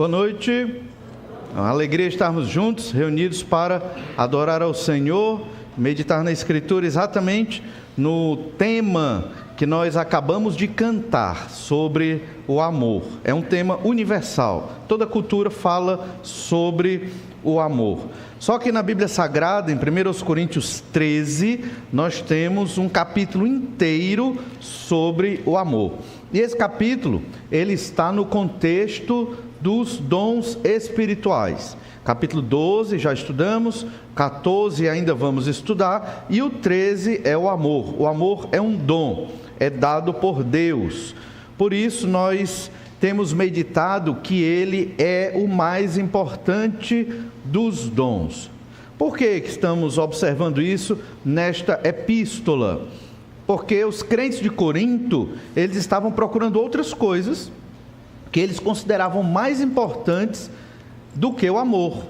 Boa noite, é uma alegria estarmos juntos, reunidos para adorar ao Senhor, meditar na Escritura exatamente no tema que nós acabamos de cantar sobre o amor. É um tema universal, toda cultura fala sobre o amor. Só que na Bíblia Sagrada, em 1 Coríntios 13, nós temos um capítulo inteiro sobre o amor. E esse capítulo, ele está no contexto dos dons espirituais. Capítulo 12 já estudamos, 14 ainda vamos estudar, e o 13 é o amor. O amor é um dom, é dado por Deus. Por isso nós temos meditado que ele é o mais importante dos dons. Por que estamos observando isso nesta epístola? Porque os crentes de Corinto, eles estavam procurando outras coisas que eles consideravam mais importantes do que o amor.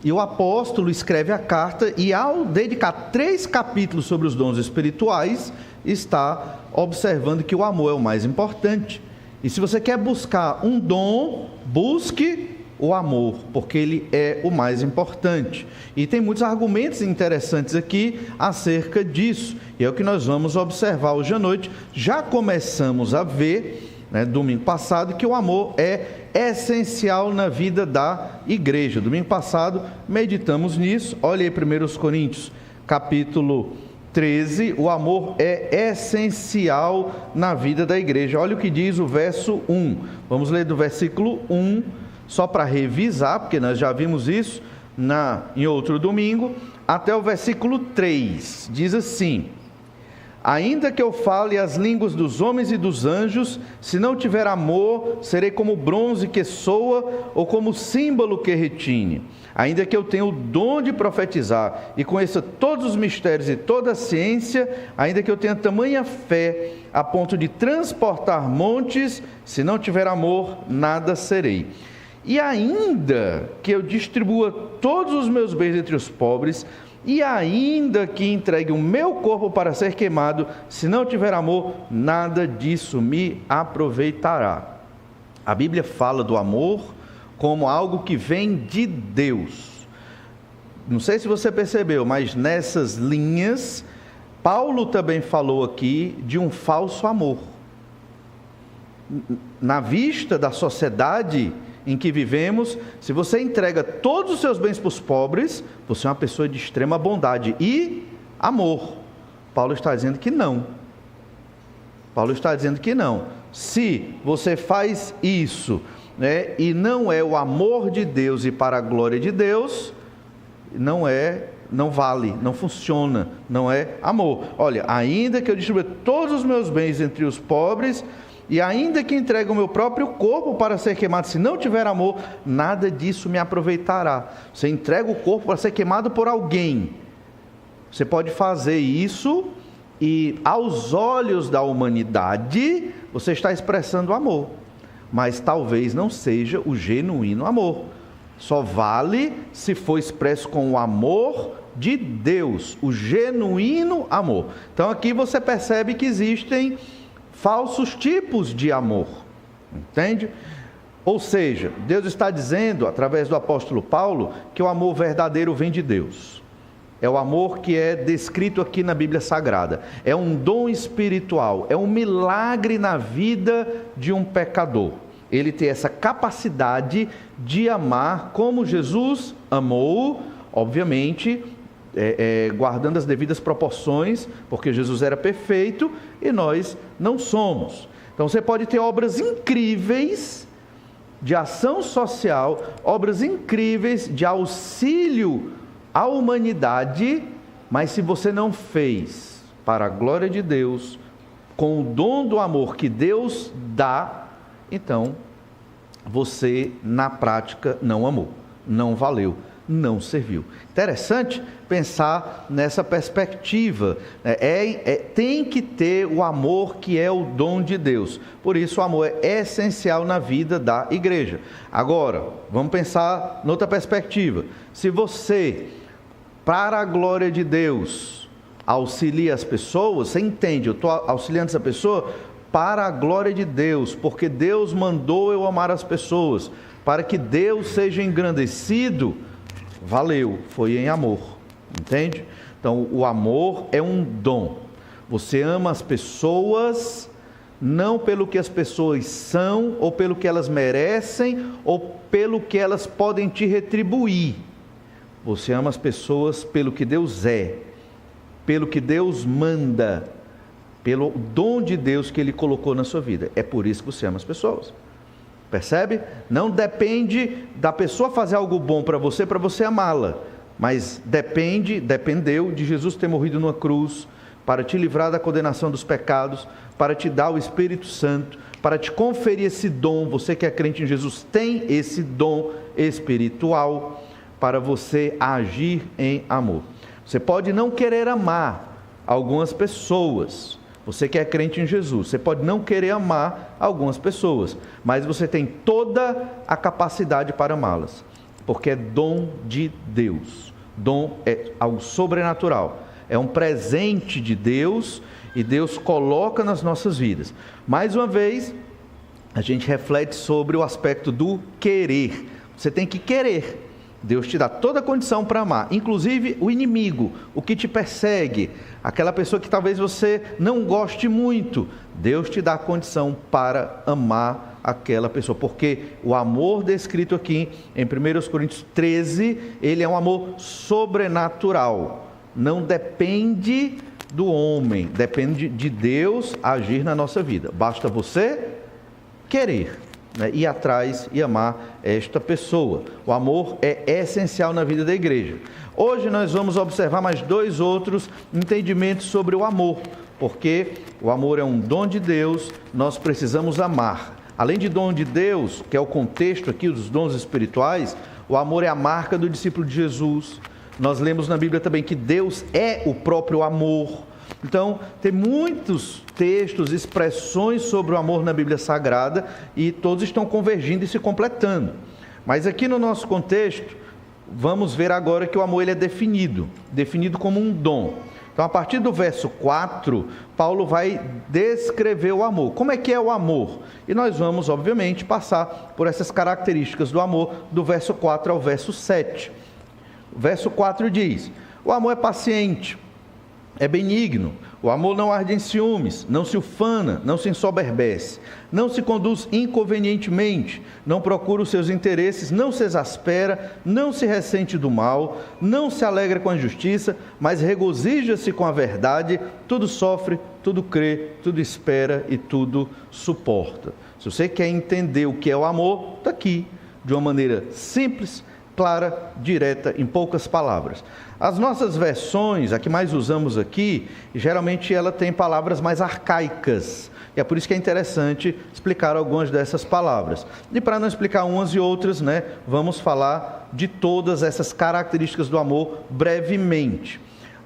E o apóstolo escreve a carta e, ao dedicar 3 capítulos sobre os dons espirituais, está observando que o amor é o mais importante. E se você quer buscar um dom, busque o amor, porque ele é o mais importante. E tem muitos argumentos interessantes aqui acerca disso. E é o que nós vamos observar hoje à noite. Já começamos a ver, domingo passado, que o amor é essencial na vida da igreja. Domingo passado meditamos nisso. Olha aí 1 Coríntios capítulo 13, o amor é essencial na vida da igreja. Olha o que diz o verso 1. Vamos ler do versículo 1, só para revisar, porque nós já vimos isso em outro domingo, até o versículo 3. Diz assim: ainda que eu fale as línguas dos homens e dos anjos, se não tiver amor, serei como bronze que soa ou como símbolo que retine. Ainda que eu tenha o dom de profetizar e conheça todos os mistérios e toda a ciência, ainda que eu tenha tamanha fé a ponto de transportar montes, se não tiver amor, nada serei. E ainda que eu distribua todos os meus bens entre os pobres, e ainda que entregue o meu corpo para ser queimado, se não tiver amor, nada disso me aproveitará. A Bíblia fala do amor como algo que vem de Deus. Não sei se você percebeu, mas nessas linhas, Paulo também falou aqui de um falso amor. Na vista da sociedade em que vivemos, se você entrega todos os seus bens para os pobres, você é uma pessoa de extrema bondade e amor. Paulo está dizendo que não. Paulo está dizendo que não. Se você faz isso, e não é o amor de Deus e para a glória de Deus, não vale, não funciona, não é amor. Olha, ainda que eu distribua todos os meus bens entre os pobres, e ainda que entregue o meu próprio corpo para ser queimado, se não tiver amor, nada disso me aproveitará. Você entrega o corpo para ser queimado por alguém. Você pode fazer isso e, aos olhos da humanidade, você está expressando amor. Mas talvez não seja o genuíno amor. Só vale se for expresso com o amor de Deus, o genuíno amor. Então aqui você percebe que existem falsos tipos de amor, entende? Ou seja, Deus está dizendo, através do apóstolo Paulo, que o amor verdadeiro vem de Deus. É o amor que é descrito aqui na Bíblia Sagrada. É um dom espiritual, é um milagre na vida de um pecador. Ele tem essa capacidade de amar como Jesus amou, obviamente, guardando as devidas proporções, porque Jesus era perfeito e nós não somos. Então você pode ter obras incríveis de ação social, obras incríveis de auxílio à humanidade, mas se você não fez para a glória de Deus, com o dom do amor que Deus dá, então você na prática não amou, não valeu, não serviu. Interessante pensar nessa perspectiva. Tem que ter o amor que é o dom de Deus. Por isso o amor é essencial na vida da igreja. Agora, vamos pensar noutra perspectiva. Se você, para a glória de Deus, auxilia as pessoas, você entende, eu estou auxiliando essa pessoa para a glória de Deus, porque Deus mandou eu amar as pessoas, para que Deus seja engrandecido, valeu, foi em amor, entende? Então, o amor é um dom. Você ama as pessoas não pelo que as pessoas são, ou pelo que elas merecem, ou pelo que elas podem te retribuir. Você ama as pessoas pelo que Deus é, pelo que Deus manda, pelo dom de Deus que Ele colocou na sua vida. É por isso que você ama as pessoas. Percebe? Não depende da pessoa fazer algo bom para você amá-la, mas dependeu de Jesus ter morrido numa cruz, para te livrar da condenação dos pecados, para te dar o Espírito Santo, para te conferir esse dom. Você que é crente em Jesus tem esse dom espiritual para você agir em amor. Você pode não querer amar algumas pessoas, você que é crente em Jesus, você pode não querer amar algumas pessoas, mas você tem toda a capacidade para amá-las, porque é dom de Deus. Dom é algo sobrenatural. É um presente de Deus e Deus coloca nas nossas vidas. Mais uma vez, a gente reflete sobre o aspecto do querer. Você tem que querer. Deus te dá toda a condição para amar, inclusive o inimigo, o que te persegue, aquela pessoa que talvez você não goste muito. Deus te dá a condição para amar aquela pessoa, porque o amor descrito aqui em 1 Coríntios 13, ele é um amor sobrenatural. Não depende do homem, depende de Deus agir na nossa vida. Basta você querer, né, ir atrás e amar esta pessoa. O amor é essencial na vida da igreja. Hoje nós vamos observar mais 2 outros entendimentos sobre o amor, porque o amor é um dom de Deus, nós precisamos amar. Além de dom de Deus, que é o contexto aqui dos dons espirituais, o amor é a marca do discípulo de Jesus. Nós lemos na Bíblia também que Deus é o próprio amor. Então, tem muitos textos, expressões sobre o amor na Bíblia Sagrada e todos estão convergindo e se completando. Mas aqui no nosso contexto, vamos ver agora que o amor ele é definido como um dom. Então, a partir do verso 4, Paulo vai descrever o amor. Como é que é o amor? E nós vamos, obviamente, passar por essas características do amor, do verso 4 ao verso 7. O verso 4 diz: o amor é paciente, é benigno, o amor não arde em ciúmes, não se ufana, não se ensoberbece, não se conduz inconvenientemente, não procura os seus interesses, não se exaspera, não se ressente do mal, não se alegra com a injustiça, mas regozija-se com a verdade, tudo sofre, tudo crê, tudo espera e tudo suporta. Se você quer entender o que é o amor, está aqui, de uma maneira simples, clara, direta, em poucas palavras. As nossas versões, a que mais usamos aqui, geralmente ela tem palavras mais arcaicas, e é por isso que é interessante explicar algumas dessas palavras. E para não explicar umas e outras, né, vamos falar de todas essas características do amor brevemente.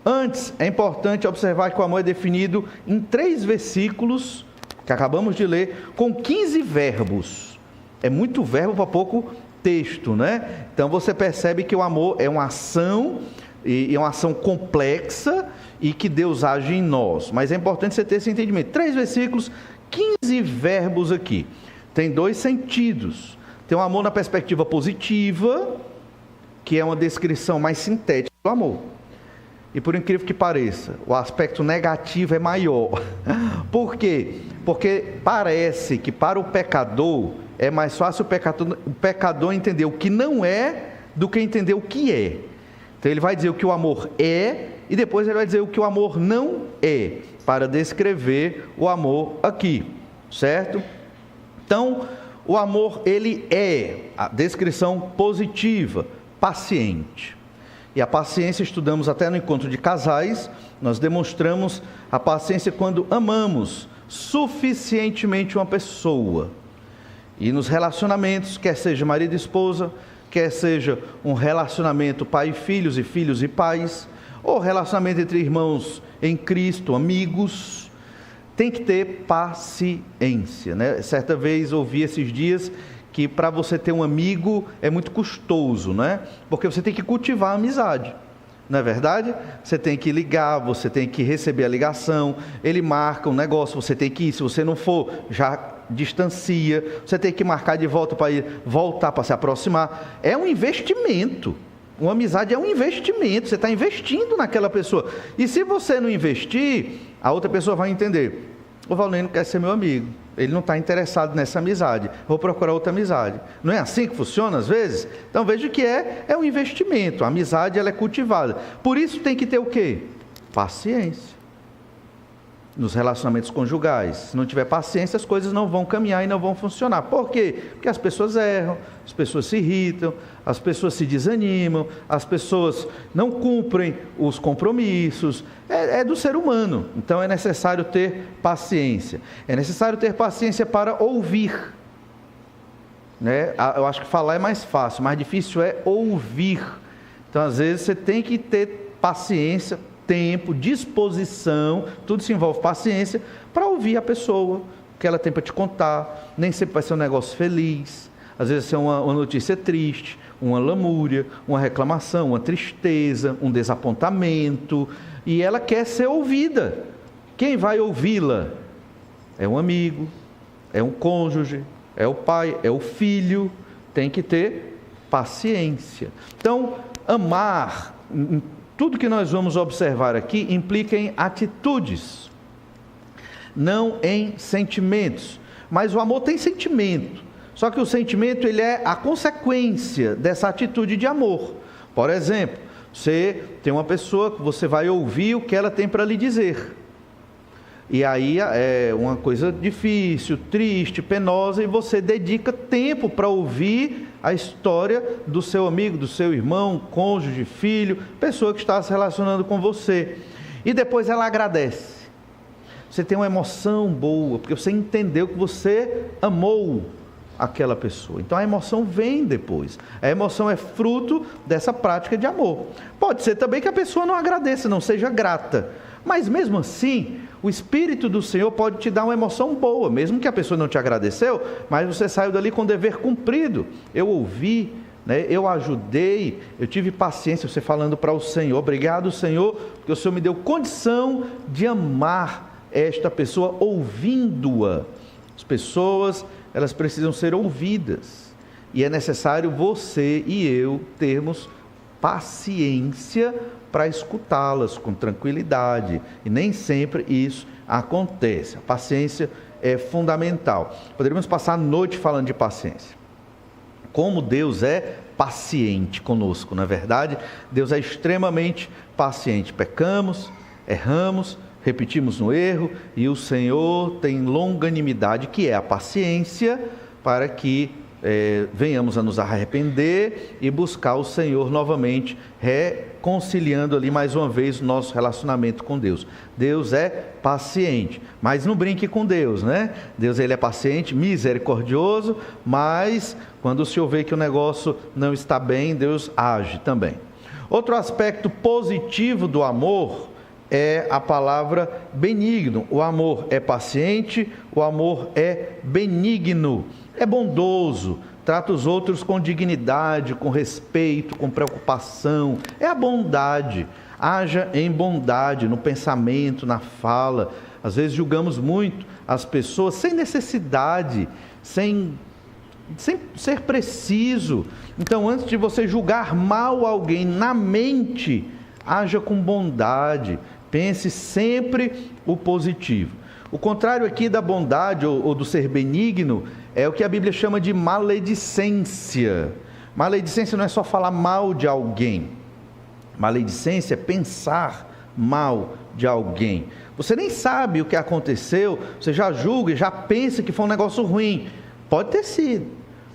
Antes, é importante observar que o amor é definido em 3 versículos, que acabamos de ler, com 15 verbos. É muito verbo para pouco texto, né? Então você percebe que o amor é uma ação, e é uma ação complexa, e que Deus age em nós. Mas é importante você ter esse entendimento. 3 versículos, 15 verbos aqui. Tem 2 sentidos. Tem o amor na perspectiva positiva, que é uma descrição mais sintética do amor. E por incrível que pareça, o aspecto negativo é maior. Por quê? Porque parece que para o pecador é mais fácil o pecador entender o que não é do que entender o que é. Então ele vai dizer o que o amor é e depois ele vai dizer o que o amor não é, para descrever o amor aqui, certo? Então, o amor ele é a descrição positiva, paciente. E a paciência estudamos até no encontro de casais, nós demonstramos a paciência quando amamos suficientemente uma pessoa. E nos relacionamentos, quer seja marido e esposa, quer seja um relacionamento pai e filhos e pais, ou relacionamento entre irmãos em Cristo, amigos, tem que ter paciência, né? Certa vez ouvi esses dias que para você ter um amigo é muito custoso, né? Porque você tem que cultivar a amizade, não é verdade? Você tem que ligar, você tem que receber a ligação, ele marca um negócio, você tem que ir, se você não for, já distancia, você tem que marcar de volta para voltar para se aproximar. É um investimento. Uma amizade é um investimento, você está investindo naquela pessoa. E se você não investir, a outra pessoa vai entender: o Valnei não quer ser meu amigo, ele não está interessado nessa amizade, vou procurar outra amizade. Não é assim que funciona às vezes? Então veja que é um investimento, a amizade ela é cultivada. Por isso tem que ter o quê? Paciência. Nos relacionamentos conjugais, se não tiver paciência, as coisas não vão caminhar e não vão funcionar. Por quê? Porque as pessoas erram, as pessoas se irritam, as pessoas se desanimam, as pessoas não cumprem os compromissos. É do ser humano. Então é necessário ter paciência. É necessário ter paciência para ouvir. Né? Eu acho que falar é mais fácil, mais difícil é ouvir. Então às vezes você tem que ter paciência, tempo, disposição, tudo se envolve paciência, para ouvir a pessoa, o que ela tem para te contar. Nem sempre vai ser um negócio feliz, às vezes vai ser uma notícia triste, uma lamúria, uma reclamação, uma tristeza, um desapontamento, e ela quer ser ouvida. Quem vai ouvi-la? É um amigo, é um cônjuge, é o pai, é o filho. Tem que ter paciência. Então, amar, tudo que nós vamos observar aqui implica em atitudes, não em sentimentos. Mas o amor tem sentimento, só que o sentimento ele é a consequência dessa atitude de amor. Por exemplo, você tem uma pessoa que você vai ouvir o que ela tem para lhe dizer. E aí é uma coisa difícil, triste, penosa, e você dedica tempo para ouvir a história do seu amigo, do seu irmão, cônjuge, filho, pessoa que está se relacionando com você. E depois ela agradece. Você tem uma emoção boa, porque você entendeu que você amou aquela pessoa. Então a emoção vem depois. A emoção é fruto dessa prática de amor. Pode ser também que a pessoa não agradeça, não seja grata. Mas mesmo assim, o Espírito do Senhor pode te dar uma emoção boa, mesmo que a pessoa não te agradeceu, mas você saiu dali com o dever cumprido. Eu ouvi, né? Eu ajudei, eu tive paciência, você falando para o Senhor: obrigado, Senhor, porque o Senhor me deu condição de amar esta pessoa, ouvindo-a. As pessoas, elas precisam ser ouvidas, e é necessário você e eu termos paciência para escutá-las com tranquilidade, e nem sempre isso acontece. A paciência é fundamental. Poderíamos passar a noite falando de paciência. Como Deus é paciente conosco, não é verdade? Deus é extremamente paciente. Pecamos, erramos, repetimos no erro, e o Senhor tem longanimidade, que é a paciência, para que venhamos a nos arrepender e buscar o Senhor novamente, reconciliando ali mais uma vez o nosso relacionamento com Deus. Deus é paciente, mas não brinque com Deus, né? Deus ele é paciente, misericordioso, mas quando o Senhor vê que o negócio não está bem, Deus age também. Outro aspecto positivo do amor é a palavra benigno. O amor é paciente, o amor é benigno. É bondoso, trata os outros com dignidade, com respeito, com preocupação. É a bondade. Haja em bondade no pensamento, na fala. Às vezes julgamos muito as pessoas sem necessidade, sem ser preciso. Então, antes de você julgar mal alguém na mente, haja com bondade. Pense sempre o positivo. O contrário aqui da bondade ou do ser benigno é o que a Bíblia chama de maledicência. Maledicência não é só falar mal de alguém. Maledicência é pensar mal de alguém. Você nem sabe o que aconteceu, você já julga e já pensa que foi um negócio ruim. Pode ter sido,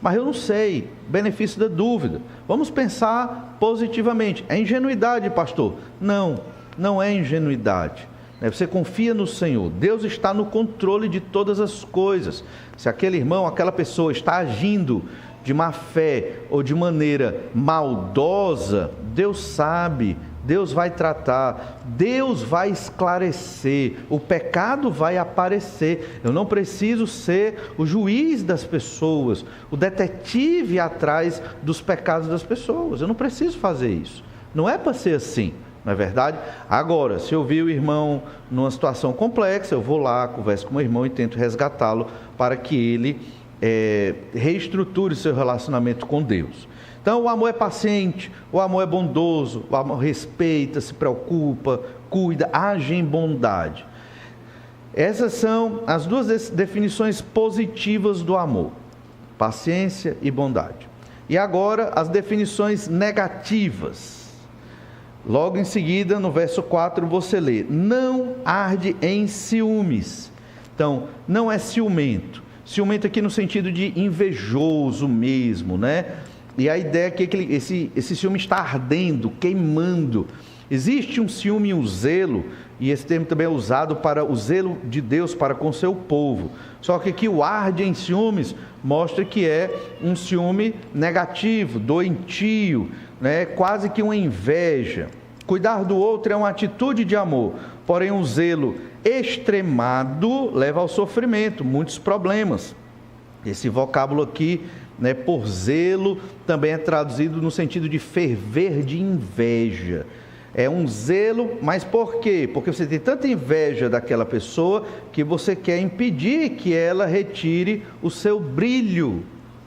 mas eu não sei. Benefício da dúvida. Vamos pensar positivamente. É ingenuidade, pastor? Não, não é ingenuidade. Você confia no Senhor. Deus está no controle de todas as coisas. Se aquele irmão, aquela pessoa está agindo de má fé ou de maneira maldosa, Deus sabe, Deus vai tratar, Deus vai esclarecer, o pecado vai aparecer. Eu não preciso ser o juiz das pessoas, o detetive atrás dos pecados das pessoas. Eu não preciso fazer isso. Não é para ser assim. não é verdade? Agora, se eu vi o irmão numa situação complexa, eu vou lá, converso com o meu irmão e tento resgatá-lo para que ele reestruture seu relacionamento com Deus. Então, o amor é paciente, o amor é bondoso, o amor respeita, se preocupa, cuida, age em bondade. Essas são as duas definições positivas do amor: paciência e bondade. E agora, as definições negativas. Logo em seguida, no verso 4, você lê: não arde em ciúmes. Então, não é ciumento. Ciumento aqui no sentido de invejoso mesmo, né? E a ideia é que esse ciúme está ardendo, queimando. Existe um ciúme e um zelo, e esse termo também é usado para o zelo de Deus para com seu povo. Só que aqui o arde em ciúmes mostra que é um ciúme negativo, doentio, né? Quase que uma inveja. Cuidar do outro é uma atitude de amor, porém um zelo extremado leva ao sofrimento, muitos problemas. Esse vocábulo aqui, né, por zelo, também é traduzido no sentido de ferver de inveja. É um zelo, mas por quê? Porque você tem tanta inveja daquela pessoa que você quer impedir que ela retire o seu brilho,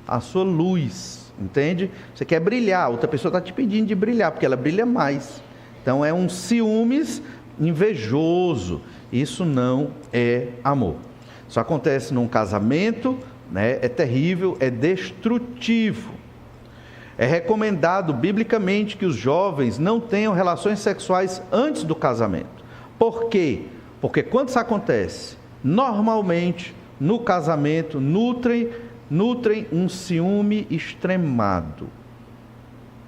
a sua luz, entende? Você quer brilhar, outra pessoa está te pedindo de brilhar, porque ela brilha mais. Então é um ciúmes invejoso. Isso não é amor. Isso acontece num casamento, né? É terrível, é destrutivo. É recomendado biblicamente que os jovens não tenham relações sexuais antes do casamento. Por quê? Porque quando isso acontece, normalmente no casamento nutrem um ciúme extremado.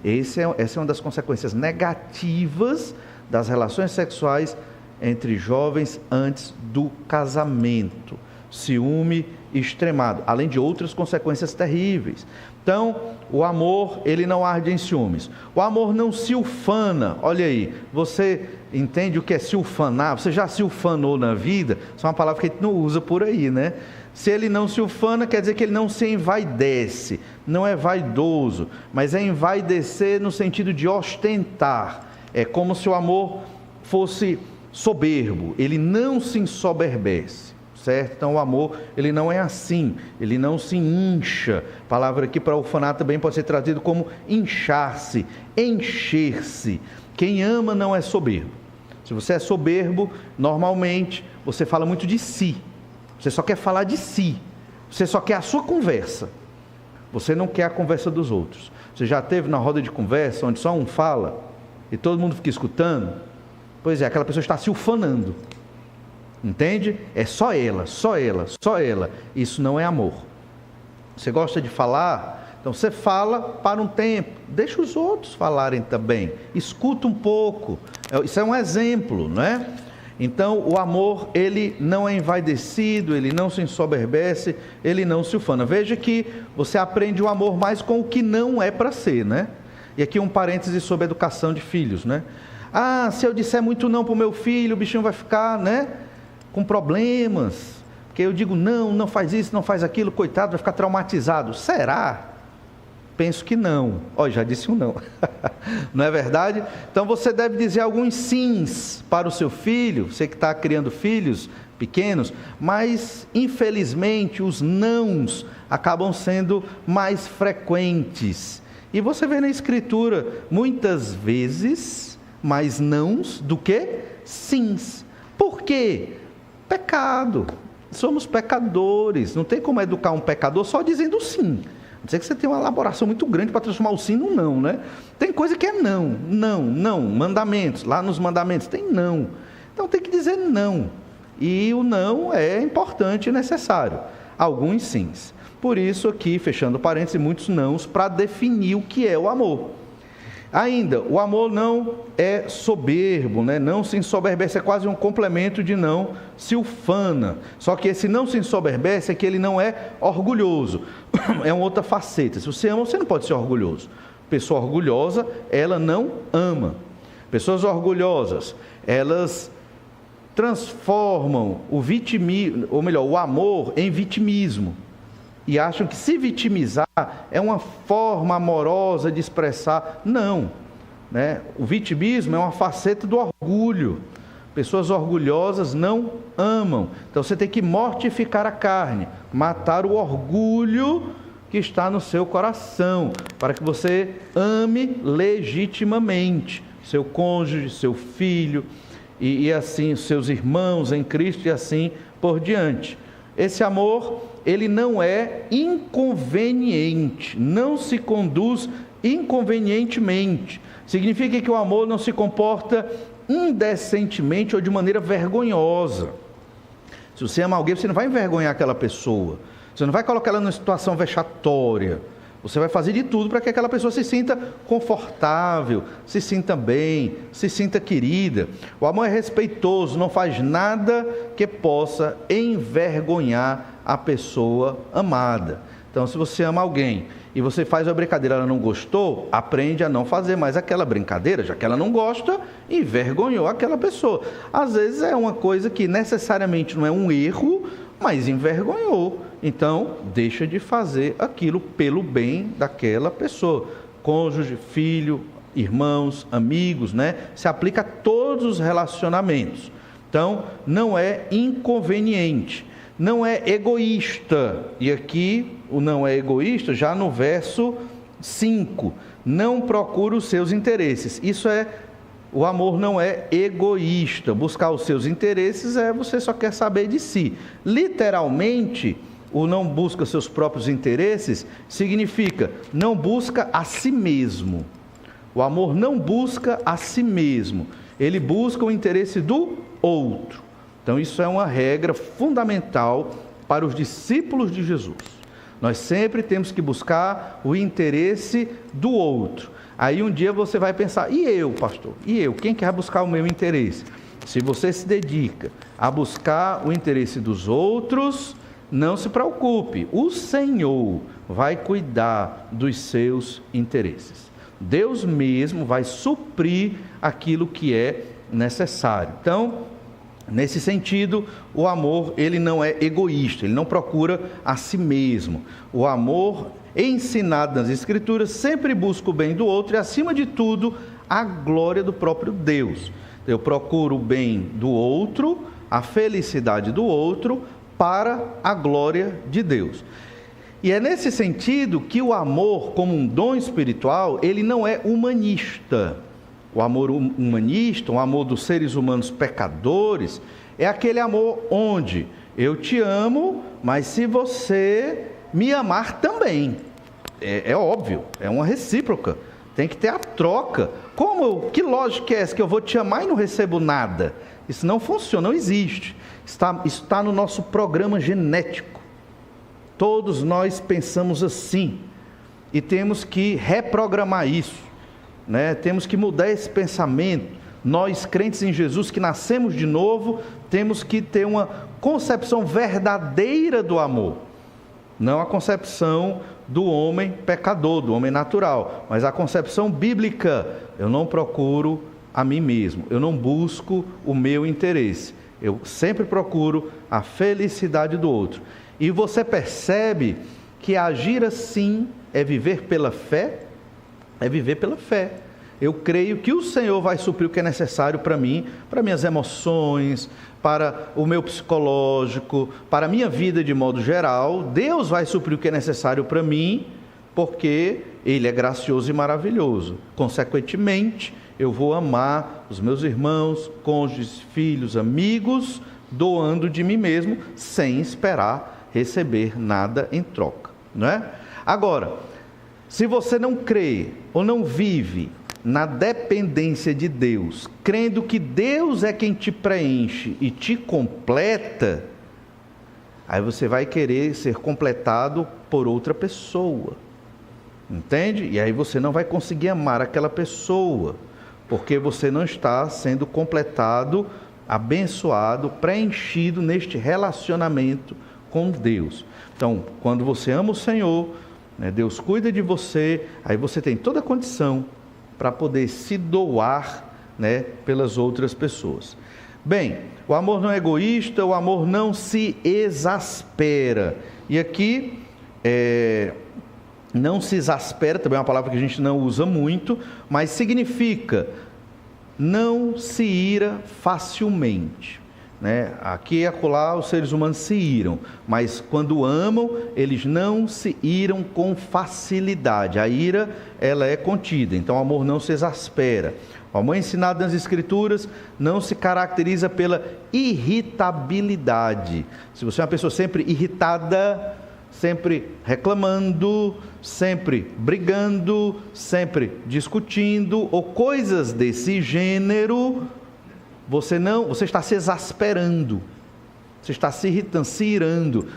Essa é uma das consequências negativas das relações sexuais entre jovens antes do casamento. Ciúme extremado, além de outras consequências terríveis. Então, o amor, ele não arde em ciúmes. O amor não se ufana. Olha aí, você entende o que é se ufanar? Você já se ufanou na vida? Isso é uma palavra que a gente não usa por aí, né? Se ele não se ufana, quer dizer que ele não se envaidece. Não é vaidoso, mas é envaidecer no sentido de ostentar. É como se o amor fosse soberbo. Ele não se ensoberbece. Certo? Então o amor, ele não é assim, ele não se incha. A palavra aqui para ufanar também pode ser traduzido como inchar-se, encher-se. Quem ama não é soberbo. Se você é soberbo, normalmente você fala muito de si. Você só quer falar de si. Você só quer a sua conversa. Você não quer a conversa dos outros. Você já esteve na roda de conversa onde só um fala e todo mundo fica escutando? Pois é, aquela pessoa está se ufanando. Entende? É só ela, só ela, só ela. Isso não é amor. Você gosta de falar? Então você fala para um tempo. Deixa os outros falarem também. Escuta um pouco. Isso é um exemplo, não é? Então o amor, ele não é envaidecido, ele não se ensoberbece, ele não se ufana. Veja que você aprende o amor mais com o que não é para ser, né? E aqui um parêntese sobre a educação de filhos, né? Ah, se eu disser muito não para o meu filho, o bichinho vai ficar, né, com problemas, porque eu digo não faz isso, não faz aquilo, coitado, vai ficar traumatizado. Será? Penso que não. Olha, já disse um não. Não é verdade? Então você deve dizer alguns sims para o seu filho, você que está criando filhos pequenos, mas infelizmente os nãos acabam sendo mais frequentes. E você vê na Escritura, muitas vezes, mais nãos do que sims. Por quê? Pecado, somos pecadores, não tem como educar um pecador só dizendo sim. Não sei que você tem uma elaboração muito grande para transformar o sim num não, né? Tem coisa que é não, mandamentos, lá nos mandamentos tem não. Então tem que dizer não, e o não é importante e necessário, alguns sims. Por isso aqui, fechando parênteses, muitos nãos para definir o que é o amor. Ainda, o amor não é soberbo, né? Não se ensoberbece, é quase um complemento de não se ufana. Só que esse não se ensoberbece é que ele não é orgulhoso. É uma outra faceta. Se você ama, você não pode ser orgulhoso. Pessoa orgulhosa, ela não ama. Pessoas orgulhosas, elas transformam o vitimismo, ou melhor, o amor em vitimismo. E acham que se vitimizar é uma forma amorosa de expressar. Não. né? O vitimismo é uma faceta do orgulho. Pessoas orgulhosas não amam. Então você tem que mortificar a carne, matar o orgulho que está no seu coração, para que você ame legitimamente seu cônjuge, seu filho, e assim seus irmãos em Cristo, e assim por diante. Esse amor, ele não é inconveniente, não se conduz inconvenientemente. Significa que o amor não se comporta indecentemente ou de maneira vergonhosa. Se você ama alguém, você não vai envergonhar aquela pessoa, você não vai colocar ela numa situação vexatória. Você vai fazer de tudo para que aquela pessoa se sinta confortável, se sinta bem, se sinta querida. O amor é respeitoso, não faz nada que possa envergonhar a pessoa amada. Então, se você ama alguém e você faz uma brincadeira, ela não gostou, aprende a não fazer mais aquela brincadeira, já que ela não gosta, envergonhou aquela pessoa. Às vezes é uma coisa que necessariamente não é um erro, mas envergonhou. Então, deixa de fazer aquilo pelo bem daquela pessoa. Cônjuge, filho, irmãos, amigos, né? Se aplica a todos os relacionamentos. Então, não é inconveniente, não é egoísta. E aqui, o não é egoísta, já no verso 5. Não procura os seus interesses. Isso é, o amor não é egoísta. Buscar os seus interesses é você só quer saber de si. Literalmente, o não busca seus próprios interesses significa não busca a si mesmo. O amor não busca a si mesmo. Ele busca o interesse do outro. Então isso é uma regra fundamental para os discípulos de Jesus. Nós sempre temos que buscar o interesse do outro. Aí um dia você vai pensar, e eu, pastor? E eu? Quem quer buscar o meu interesse? Se você se dedica a buscar o interesse dos outros, não se preocupe, o Senhor vai cuidar dos seus interesses. Deus mesmo vai suprir aquilo que é necessário. Então, nesse sentido, o amor, ele não é egoísta, ele não procura a si mesmo. O amor, ensinado nas Escrituras, sempre busca o bem do outro e, acima de tudo, a glória do próprio Deus. Eu procuro o bem do outro, a felicidade do outro, para a glória de Deus. E é nesse sentido que o amor, como um dom espiritual, ele não é humanista. O amor humanista, o amor dos seres humanos pecadores, é aquele amor onde eu te amo, mas se você me amar também. É óbvio, é uma recíproca, tem que ter a troca. Que lógica é essa que eu vou te amar e não recebo nada? Isso não funciona, não existe. Está no nosso programa genético. Todos nós pensamos assim e temos que reprogramar isso, né? Temos que mudar esse pensamento. Nós, crentes em Jesus, que nascemos de novo, temos que ter uma concepção verdadeira do amor, não a concepção do homem pecador, do homem natural, mas a concepção bíblica. Eu não procuro a mim mesmo, eu não busco o meu interesse, eu sempre procuro a felicidade do outro. E você percebe que agir assim é viver pela fé? É viver pela fé. Eu creio que o Senhor vai suprir o que é necessário para mim, para minhas emoções, para o meu psicológico, para a minha vida de modo geral. Deus vai suprir o que é necessário para mim, porque Ele é gracioso e maravilhoso. Consequentemente, eu vou amar os meus irmãos, cônjuges, filhos, amigos, doando de mim mesmo, sem esperar receber nada em troca, não é? Agora, se você não crê ou não vive na dependência de Deus, crendo que Deus é quem te preenche e te completa, aí você vai querer ser completado por outra pessoa, entende? E aí você não vai conseguir amar aquela pessoa, porque você não está sendo completado, abençoado, preenchido neste relacionamento com Deus. Então, quando você ama o Senhor, né, Deus cuida de você, aí você tem toda a condição para poder se doar, né, pelas outras pessoas. Bem, o amor não é egoísta, o amor não se exaspera. E aqui, não se exaspera, também é uma palavra que a gente não usa muito, mas significa não se ira facilmente. Aqui e acolá os seres humanos se iram, mas quando amam, eles não se iram com facilidade. A ira, ela é contida, então o amor não se exaspera. O amor ensinado nas Escrituras não se caracteriza pela irritabilidade. Se você é uma pessoa sempre irritada, sempre reclamando, sempre brigando, sempre discutindo, ou coisas desse gênero, você está se exasperando, você está se irritando, se irando.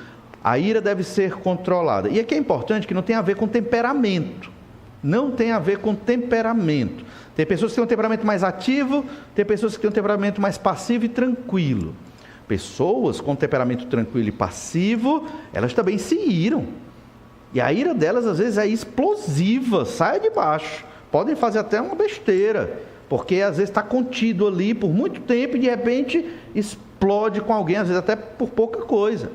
A ira deve ser controlada. E aqui é importante que não tem a ver com temperamento. Não tem a ver com temperamento. Tem pessoas que têm um temperamento mais ativo, tem pessoas que têm um temperamento mais passivo e tranquilo. Pessoas com temperamento tranquilo e passivo, elas também se iram. E a ira delas às vezes é explosiva, sai de baixo. Podem fazer até uma besteira, porque às vezes está contido ali por muito tempo e de repente explode com alguém, às vezes até por pouca coisa.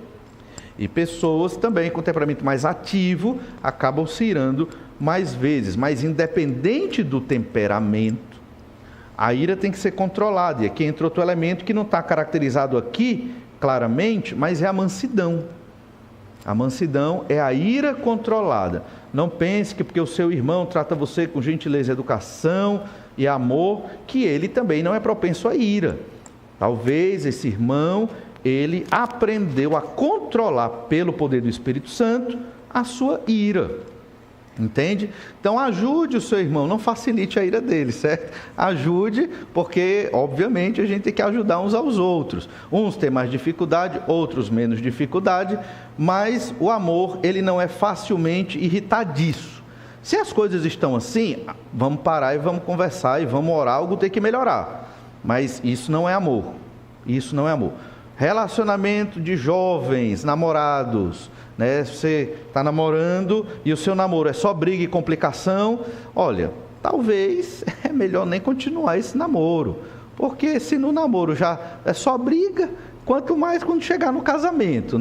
E pessoas também com temperamento mais ativo acabam se irando mais vezes, mas independente do temperamento, a ira tem que ser controlada. E aqui entra outro elemento que não está caracterizado aqui claramente, mas é a mansidão. A mansidão é a ira controlada. Não pense que porque o seu irmão trata você com gentileza, educação e amor, que ele também não é propenso à ira. Talvez esse irmão, ele aprendeu a controlar pelo poder do Espírito Santo a sua ira. Entende? Então ajude o seu irmão, não facilite a ira dele, certo? Ajude, porque obviamente a gente tem que ajudar uns aos outros. Uns têm mais dificuldade, outros menos dificuldade, mas o amor, ele não é facilmente irritadiço. Se as coisas estão assim, vamos parar e vamos conversar e vamos orar, algo tem que melhorar. Mas isso não é amor, isso não é amor. Relacionamento de jovens, namorados, você está namorando e o seu namoro é só briga e complicação, olha, talvez é melhor nem continuar esse namoro, porque se no namoro já é só briga, quanto mais quando chegar no casamento,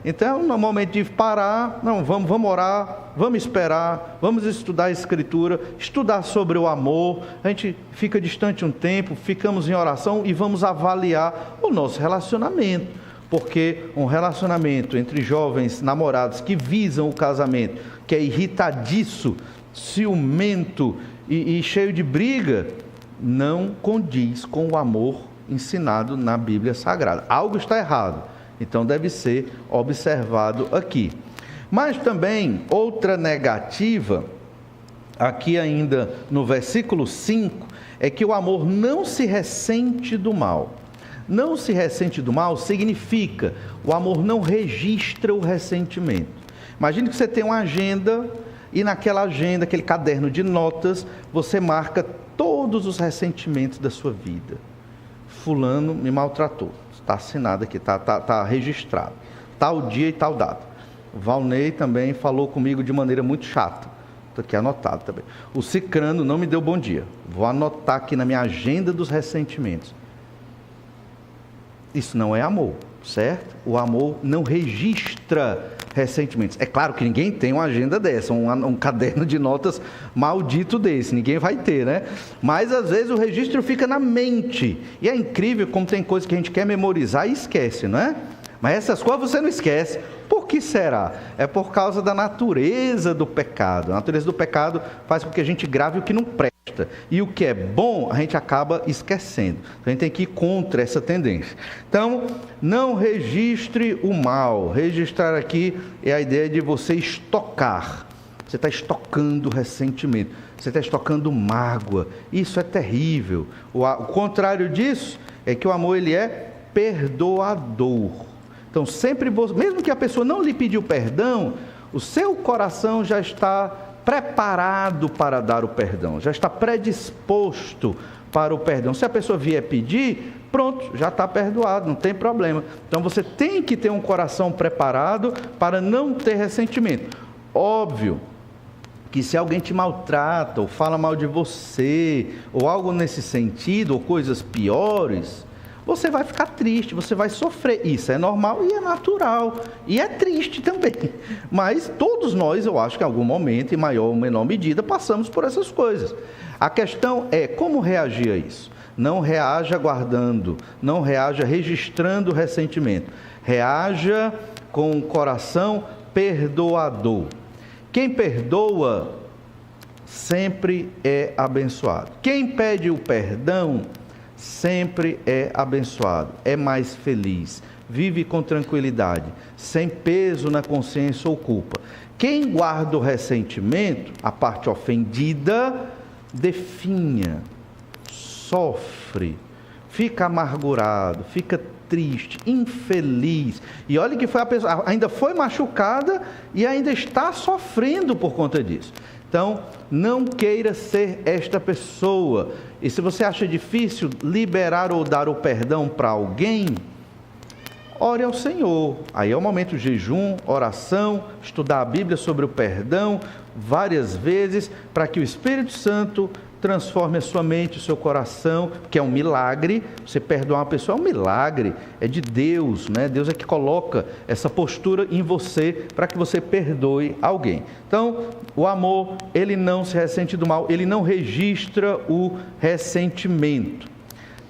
Então, no momento de parar, não, vamos orar, vamos esperar, vamos estudar a Escritura, estudar sobre o amor, a gente fica distante um tempo, ficamos em oração e vamos avaliar o nosso relacionamento. Porque um relacionamento entre jovens namorados que visam o casamento, que é irritadiço, ciumento e cheio de briga, não condiz com o amor ensinado na Bíblia Sagrada. Algo está errado, então deve ser observado aqui. Mas também, outra negativa, aqui ainda no versículo 5, é que o amor não se ressente do mal. Não se ressente do mal significa, o amor não registra o ressentimento. Imagine que você tem uma agenda e naquela agenda, aquele caderno de notas, você marca todos os ressentimentos da sua vida. Fulano me maltratou, está assinado aqui, está registrado, tal dia e tal data. O Valnei também falou comigo de maneira muito chata, está aqui anotado também. O Cicrano não me deu bom dia, vou anotar aqui na minha agenda dos ressentimentos. Isso não é amor, certo? O amor não registra ressentimentos. É claro que ninguém tem uma agenda dessa, um caderno de notas maldito desse, ninguém vai ter, Mas às vezes o registro fica na mente, e é incrível como tem coisas que a gente quer memorizar e esquece, Mas essas coisas você não esquece. Por que será? É por causa da natureza do pecado. A natureza do pecado faz com que a gente grave o que não presta. E o que é bom, a gente acaba esquecendo. Então, a gente tem que ir contra essa tendência. Então, não registre o mal. Registrar aqui é a ideia de você estocar. Você está estocando ressentimento. Você está estocando mágoa. Isso é terrível. O contrário disso é que o amor, ele é perdoador. Então, sempre, mesmo que a pessoa não lhe pediu perdão, o seu coração já está preparado para dar o perdão, já está predisposto para o perdão. Se a pessoa vier pedir, pronto, já está perdoado, não tem problema. Então, você tem que ter um coração preparado para não ter ressentimento. Óbvio que se alguém te maltrata, ou fala mal de você, ou algo nesse sentido, ou coisas piores, você vai ficar triste, você vai sofrer. Isso é normal e é natural, e é triste também. Mas todos nós, eu acho que em algum momento, em maior ou menor medida, passamos por essas coisas. A questão é como reagir a isso. Não reaja guardando, não reaja registrando o ressentimento. Reaja com um coração perdoador. Quem perdoa sempre é abençoado. Quem pede o perdão sempre é abençoado, é mais feliz, vive com tranquilidade, sem peso na consciência ou culpa. Quem guarda o ressentimento, a parte ofendida, definha, sofre, fica amargurado, fica triste, infeliz. E olha que foi a pessoa, ainda foi machucada e ainda está sofrendo por conta disso. Então, não queira ser esta pessoa. E se você acha difícil liberar ou dar o perdão para alguém, ore ao Senhor. Aí é o momento de jejum, oração, estudar a Bíblia sobre o perdão várias vezes, para que o Espírito Santo transforme a sua mente, o seu coração, que é um milagre. Você perdoar uma pessoa é um milagre, é de Deus, né? Deus é que coloca essa postura em você para que você perdoe alguém. Então, o amor, ele não se ressente do mal, ele não registra o ressentimento.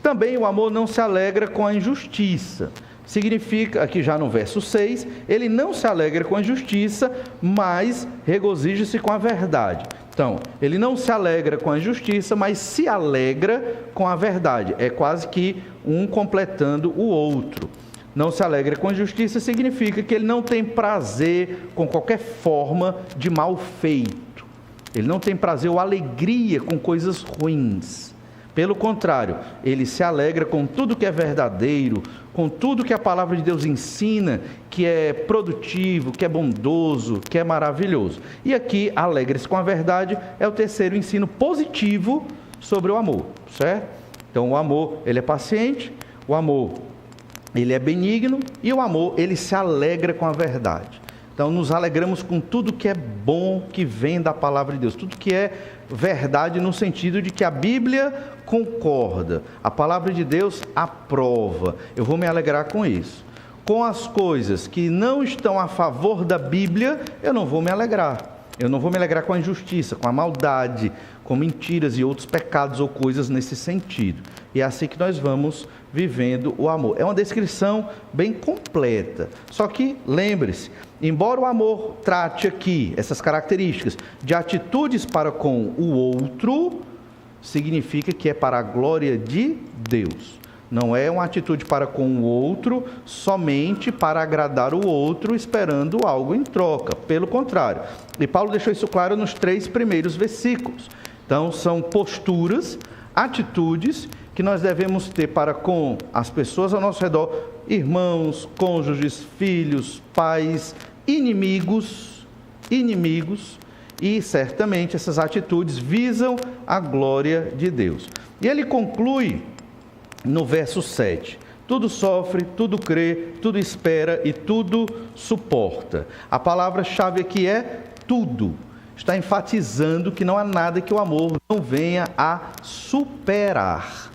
Também o amor não se alegra com a injustiça. Significa, aqui já no verso 6, ele não se alegra com a injustiça, mas regozija-se com a verdade. Então, ele não se alegra com a justiça, mas se alegra com a verdade. É quase que um completando o outro. Não se alegra com a justiça significa que ele não tem prazer com qualquer forma de mal feito. Ele não tem prazer ou alegria com coisas ruins. Pelo contrário, ele se alegra com tudo que é verdadeiro, com tudo que a palavra de Deus ensina, que é produtivo, que é bondoso, que é maravilhoso. E aqui, alegre-se com a verdade, é o terceiro ensino positivo sobre o amor, certo? Então, o amor, ele é paciente, o amor, ele é benigno, e o amor, ele se alegra com a verdade. Então, nos alegramos com tudo que é bom que vem da palavra de Deus, tudo que é verdade no sentido de que a Bíblia concorda, a palavra de Deus aprova. Eu vou me alegrar com isso. Com as coisas que não estão a favor da Bíblia, eu não vou me alegrar. Eu não vou me alegrar com a injustiça, com a maldade, com mentiras e outros pecados ou coisas nesse sentido. E é assim que nós vamos vivendo o amor. É uma descrição bem completa. Só que, lembre-se, embora o amor trate aqui essas características de atitudes para com o outro, significa que é para a glória de Deus. Não é uma atitude para com o outro somente para agradar o outro, esperando algo em troca. Pelo contrário. E Paulo deixou isso claro nos 3 primeiros versículos. Então, são posturas, atitudes que nós devemos ter para com as pessoas ao nosso redor, irmãos, cônjuges, filhos, pais, inimigos, e certamente essas atitudes visam a glória de Deus. E ele conclui no verso 7, tudo sofre, tudo crê, tudo espera e tudo suporta. A palavra-chave aqui é tudo. Está enfatizando que não há nada que o amor não venha a superar.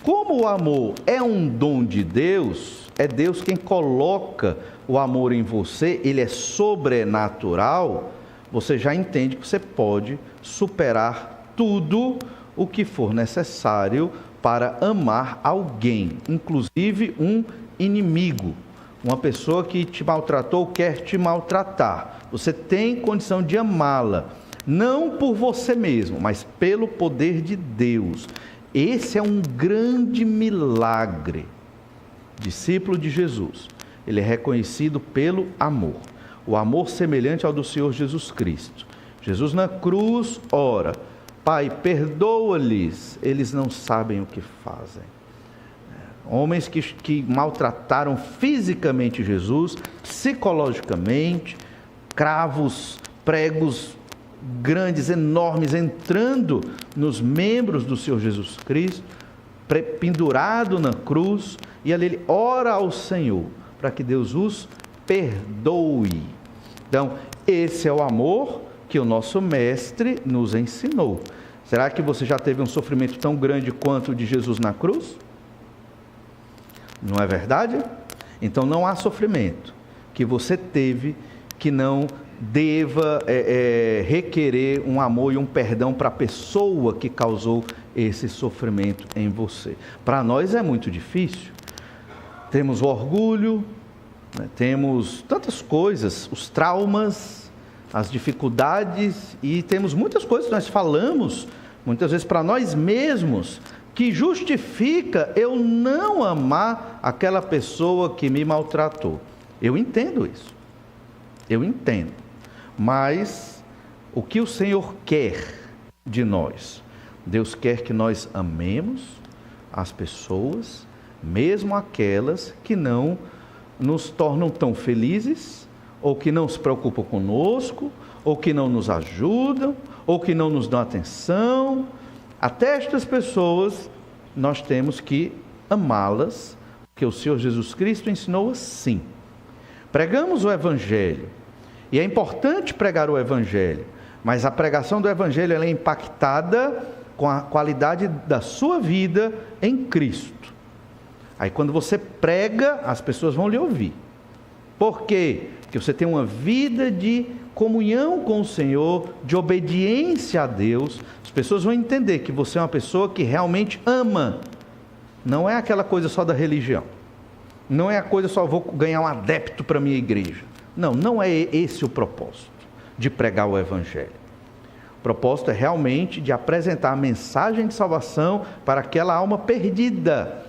Como o amor é um dom de Deus, é Deus quem coloca o amor em você, ele é sobrenatural, você já entende que você pode superar tudo o que for necessário para amar alguém, inclusive um inimigo, uma pessoa que te maltratou, quer te maltratar. Você tem condição de amá-la, não por você mesmo, mas pelo poder de Deus. Esse é um grande milagre. Discípulo de Jesus, ele é reconhecido pelo amor. O amor semelhante ao do Senhor Jesus Cristo. Jesus na cruz ora: Pai, perdoa-lhes, eles não sabem o que fazem. Homens que maltrataram fisicamente Jesus, psicologicamente, cravos, pregos grandes, enormes, entrando nos membros do Senhor Jesus Cristo, pendurado na cruz, e ali ele ora ao Senhor, para que Deus os perdoe. Então, esse é o amor que o nosso mestre nos ensinou. Será que você já teve um sofrimento tão grande quanto o de Jesus na cruz? Não é verdade? Então não há sofrimento que você teve que não deva requerer um amor e um perdão para a pessoa que causou esse sofrimento em você. Para nós é muito difícil. Temos o orgulho, né? Temos tantas coisas, os traumas, as dificuldades, e temos muitas coisas que nós falamos, muitas vezes para nós mesmos, que justifica eu não amar aquela pessoa que me maltratou. Eu entendo isso. Eu entendo. Mas o que o Senhor quer de nós? Deus quer que nós amemos as pessoas, mesmo aquelas que não nos tornam tão felizes, ou que não se preocupam conosco, ou que não nos ajudam, ou que não nos dão atenção. Até estas pessoas nós temos que amá-las, porque o Senhor Jesus Cristo ensinou assim. Pregamos o Evangelho, e é importante pregar o Evangelho, mas a pregação do Evangelho ela é impactada com a qualidade da sua vida em Cristo. Aí quando você prega, as pessoas vão lhe ouvir. Por quê? Porque você tem uma vida de comunhão com o Senhor, de obediência a Deus. As pessoas vão entender que você é uma pessoa que realmente ama. Não é aquela coisa só da religião. Não é a coisa só vou ganhar um adepto para a minha igreja. Não, não é esse o propósito de pregar o Evangelho. O propósito é realmente de apresentar a mensagem de salvação para aquela alma perdida.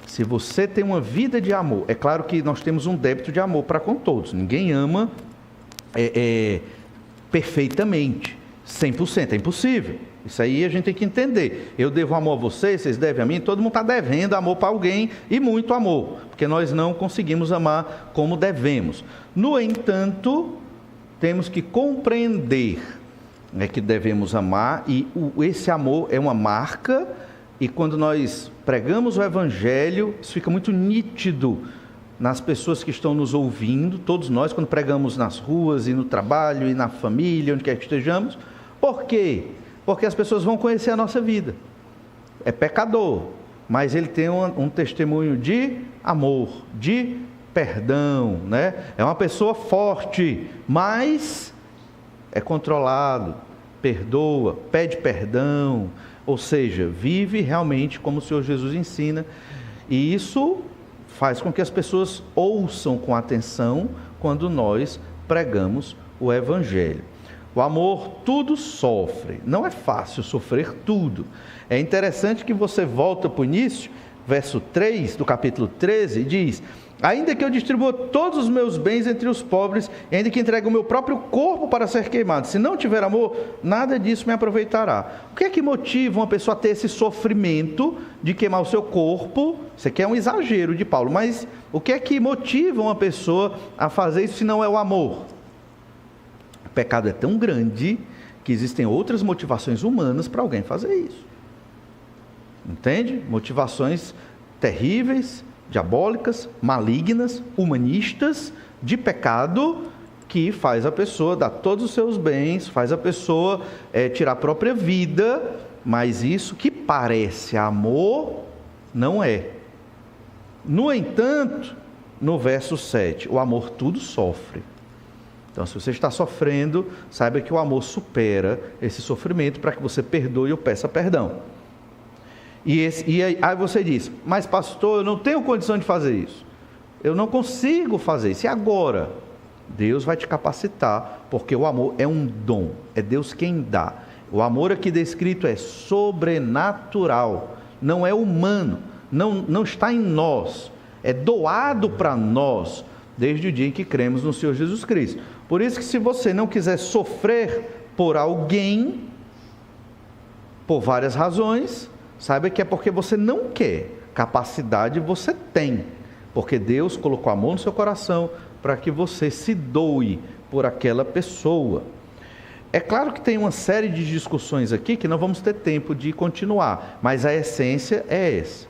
Se você tem uma vida de amor, é claro que nós temos um débito de amor para com todos. Ninguém ama perfeitamente, 100%, é impossível. Isso aí a gente tem que entender. Eu devo amor a vocês, vocês devem a mim, todo mundo está devendo amor para alguém, e muito amor, porque nós não conseguimos amar como devemos. No entanto, temos que compreender que devemos amar, e esse amor é uma marca, e quando nós pregamos o Evangelho, isso fica muito nítido nas pessoas que estão nos ouvindo, todos nós, quando pregamos nas ruas e no trabalho e na família, onde quer que estejamos. Por quê? Porque as pessoas vão conhecer a nossa vida. É pecador, mas ele tem um testemunho de amor, de perdão, né? É uma pessoa forte, mas é controlado, perdoa, pede perdão, ou seja, vive realmente como o Senhor Jesus ensina, e isso faz com que as pessoas ouçam com atenção quando nós pregamos o Evangelho. O amor tudo sofre, não é fácil sofrer tudo. É interessante que você volta para o início, verso 3 do capítulo 13, diz: ainda que eu distribua todos os meus bens entre os pobres, e ainda que entregue o meu próprio corpo para ser queimado, se não tiver amor, nada disso me aproveitará. O que é que motiva uma pessoa a ter esse sofrimento de queimar o seu corpo? Isso aqui é um exagero de Paulo, mas o que é que motiva uma pessoa a fazer isso se não é o amor? O pecado é tão grande que existem outras motivações humanas para alguém fazer isso. Entende? Motivações terríveis, diabólicas, malignas, humanistas, de pecado, que faz a pessoa dar todos os seus bens, faz a pessoa tirar a própria vida, mas isso que parece amor, não é. No entanto, no verso 7, o amor tudo sofre. Então, se você está sofrendo, saiba que o amor supera esse sofrimento para que você perdoe ou peça perdão. E aí você diz: mas pastor, eu não tenho condição de fazer isso, eu não consigo fazer isso, e agora? Deus vai te capacitar, porque o amor é um dom, é Deus quem dá. O amor aqui descrito é sobrenatural, não é humano, não está em nós, é doado para nós, desde o dia em que cremos no Senhor Jesus Cristo. Por isso que se você não quiser sofrer por alguém, por várias razões, saiba que é porque você não quer, capacidade você tem, porque Deus colocou amor no seu coração para que você se doe por aquela pessoa. É claro que tem uma série de discussões aqui que não vamos ter tempo de continuar, mas a essência é essa.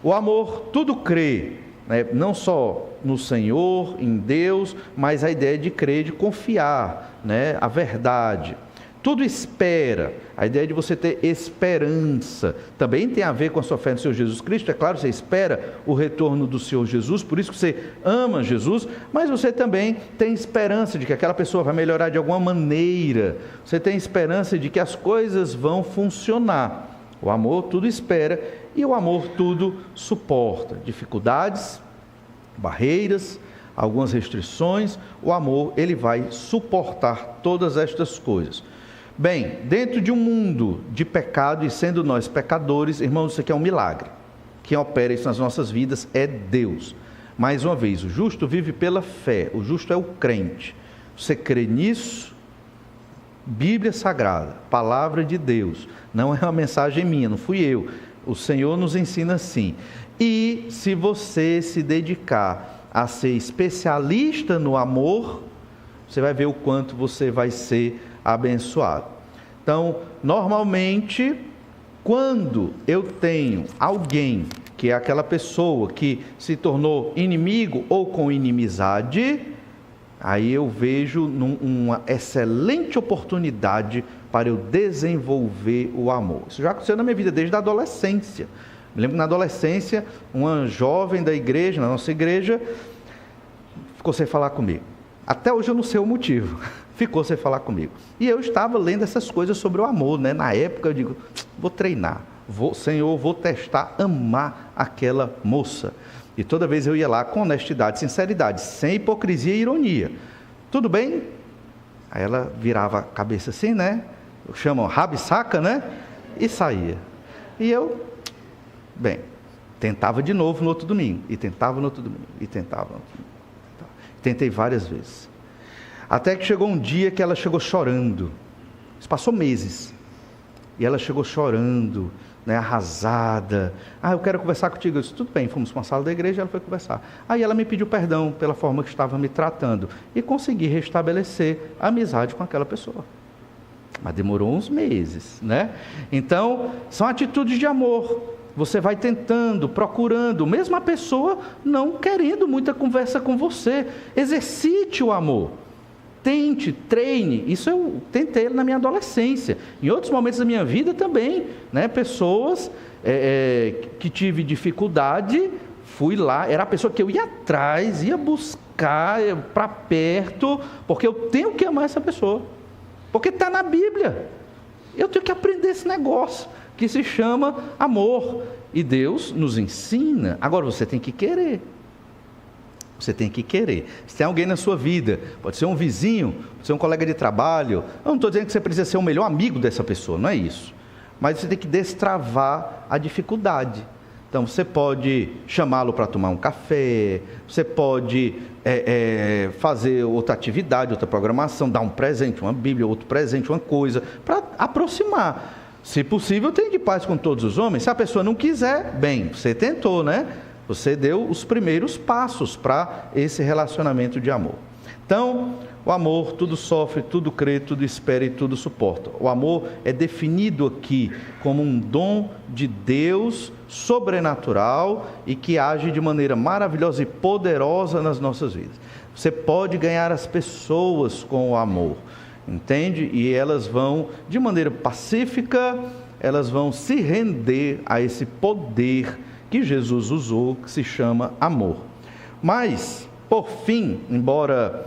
O amor tudo crê, né? Não só no Senhor, em Deus, mas a ideia de crer, de confiar, né? A verdade. tudo espera. A ideia de você ter esperança também tem a ver com a sua fé no Senhor Jesus Cristo. É claro, você espera o retorno do Senhor Jesus, por isso que você ama Jesus, mas você também tem esperança de que aquela pessoa vai melhorar de alguma maneira. Você tem esperança de que as coisas vão funcionar. O amor tudo espera e o amor tudo suporta. Dificuldades, barreiras, algumas restrições, o amor ele vai suportar todas estas coisas. Bem, dentro de um mundo de pecado e sendo nós pecadores, irmãos, isso aqui é um milagre. Quem opera isso nas nossas vidas é Deus. Mais uma vez, o justo vive pela fé, o justo é o crente. Você crê nisso? Bíblia Sagrada, Palavra de Deus, não é uma mensagem minha, não fui eu. O Senhor nos ensina assim. E se você se dedicar a ser especialista no amor, você vai ver o quanto você vai ser abençoado. Então, normalmente, quando eu tenho alguém que é aquela pessoa que se tornou inimigo ou com inimizade, aí eu vejo uma excelente oportunidade para eu desenvolver o amor. Isso já aconteceu na minha vida desde a adolescência. Me lembro que na adolescência, uma jovem da igreja, na nossa igreja, ficou sem falar comigo. Até hoje eu não sei o motivo. Ficou sem falar comigo. E eu estava lendo essas coisas sobre o amor, né? Na época eu digo, vou treinar. Senhor, vou testar, amar aquela moça. E toda vez eu ia lá com honestidade, sinceridade, sem hipocrisia e ironia. Tudo bem? Aí ela virava a cabeça assim, né? Chamam rabisaca, né? E saía. E eu, bem, tentava de novo no outro domingo. E tentava no outro domingo. E tentava no outro domingo. Tentei várias vezes. Até que chegou um dia que ela chegou chorando. Isso passou meses. E ela chegou chorando, né, arrasada. Eu quero conversar contigo. Eu disse, tudo bem, fomos para uma sala da igreja e ela foi conversar. Aí ela me pediu perdão pela forma que estava me tratando. E consegui restabelecer a amizade com aquela pessoa. Mas demorou uns meses, né? Então, são atitudes de amor. Você vai tentando, procurando, mesmo a pessoa não querendo muita conversa com você. Exercite o amor. Tente, treine. Isso eu tentei na minha adolescência. Em outros momentos da minha vida também, né? Pessoas que tive dificuldade, fui lá, era a pessoa que eu ia atrás, ia buscar para perto, porque eu tenho que amar essa pessoa. Porque está na Bíblia. Eu tenho que aprender esse negócio que se chama amor. E Deus nos ensina. Agora você tem que querer. Você tem que querer. Se tem alguém na sua vida, pode ser um vizinho, pode ser um colega de trabalho. Eu não estou dizendo que você precisa ser o melhor amigo dessa pessoa, não é isso. Mas você tem que destravar a dificuldade. Então você pode chamá-lo para tomar um café, você pode fazer outra atividade, outra programação, dar um presente, uma Bíblia, outro presente, uma coisa, para aproximar. Se possível, tenha de paz com todos os homens. Se a pessoa não quiser, bem, você tentou, né? Você deu os primeiros passos para esse relacionamento de amor. Então, o amor tudo sofre, tudo crê, tudo espera e tudo suporta. O amor é definido aqui como um dom de Deus sobrenatural e que age de maneira maravilhosa e poderosa nas nossas vidas. Você pode ganhar as pessoas com o amor, entende? E elas vão, de maneira pacífica, elas vão se render a esse poder que Jesus usou, que se chama amor. Mas, por fim, embora